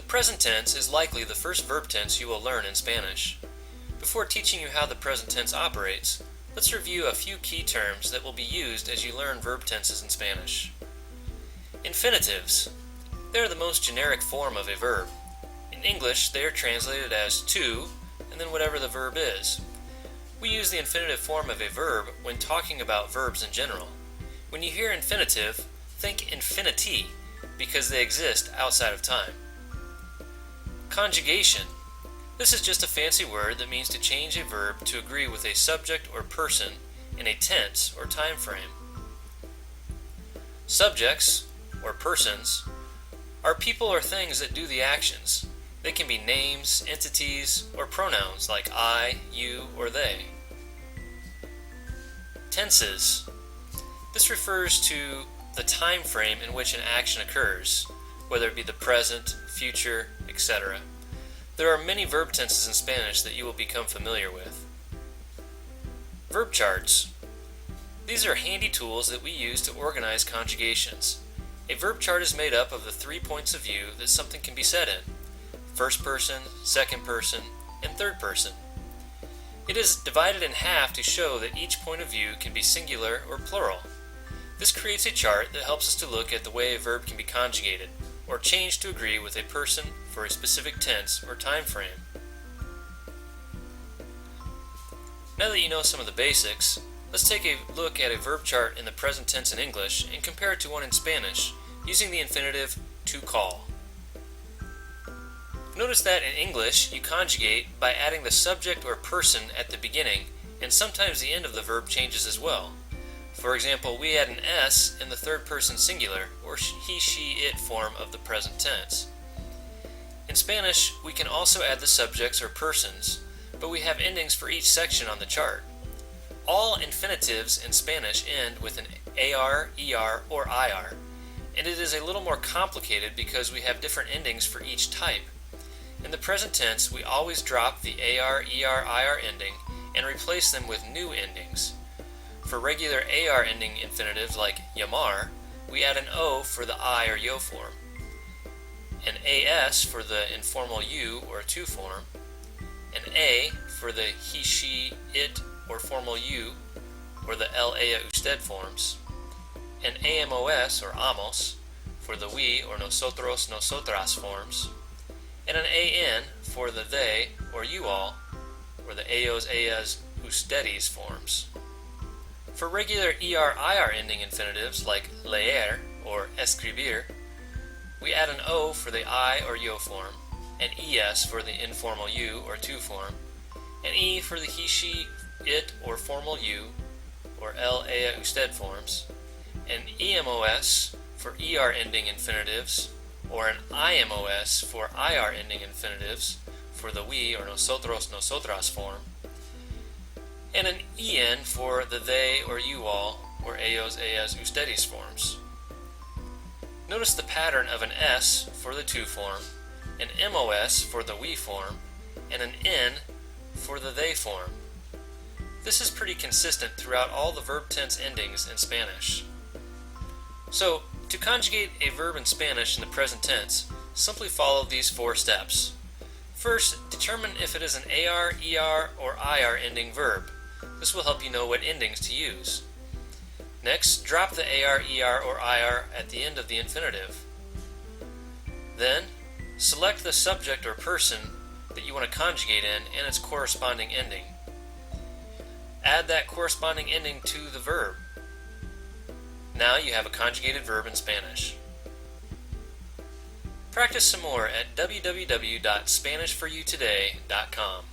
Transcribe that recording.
present tense is likely the first verb tense you will learn in Spanish. Before teaching you how the present tense operates, let's review a few key terms that will be used as you learn verb tenses in Spanish. Infinitives. They are the most generic form of a verb. In English, they are translated as to, and then whatever the verb is. We use the infinitive form of a verb when talking about verbs in general. When you hear infinitive, think infinity, because they exist outside of time. Conjugation. This is just a fancy word that means to change a verb to agree with a subject or person in a tense or time frame. Subjects, or persons, are people or things that do the actions. They can be names, entities, or pronouns like I, you, or they. Tenses. This refers to the time frame in which an action occurs, whether it be the present, future, etc. There are many verb tenses in Spanish that you will become familiar with. Verb charts. These are handy tools that we use to organize conjugations. A verb chart is made up of the 3 points of view that something can be said in: first person, second person, and third person. It is divided in half to show that each point of view can be singular or plural. This creates a chart that helps us to look at the way a verb can be conjugated, or changed to agree with a person for a specific tense or time frame. Now that you know some of the basics, let's take a look at a verb chart in the present tense in English and compare it to one in Spanish using the infinitive to call. Notice that in English you conjugate by adding the subject or person at the beginning, and sometimes the end of the verb changes as well. For example, we add an S in the third person singular or he, she, it form of the present tense. In Spanish, we can also add the subjects or persons, but we have endings for each section on the chart. All infinitives in Spanish end with an AR, ER, or IR, and it is a little more complicated because we have different endings for each type. In the present tense, we always drop the AR, ER, IR ending and replace them with new endings. For regular AR ending infinitives like llamar, we add an O for the I or yo form, an AS for the informal you or tu form, an A for the he, she, it, or formal you, or the él, ella, usted forms, an AMOS or amos for the we or nosotros, nosotras forms, and an AN for the they or you all, or the ellos, ellas, ustedes forms. For regular ER-IR ending infinitives like leer or escribir, we add an O for the I or yo form, an ES for the informal you or tu form, an E for the he, she, it, or formal you, or él, ella, usted forms, an EMOS for ER ending infinitives, or an IMOS for IR ending infinitives for the we or nosotros, nosotras form, and an EN for the they or you all, or ellos, ellas, ustedes forms. Notice the pattern of an S for the tu form, an MOS for the we form, and an N for the they form. This is pretty consistent throughout all the verb tense endings in Spanish. So, to conjugate a verb in Spanish in the present tense, simply follow these 4 steps. First, determine if it is an AR, ER, or IR ending verb. This will help you know what endings to use. Next, drop the AR, ER, or IR at the end of the infinitive. Then, select the subject or person that you want to conjugate in and its corresponding ending. Add that corresponding ending to the verb. Now you have a conjugated verb in Spanish. Practice some more at www.SpanishForYouToday.com.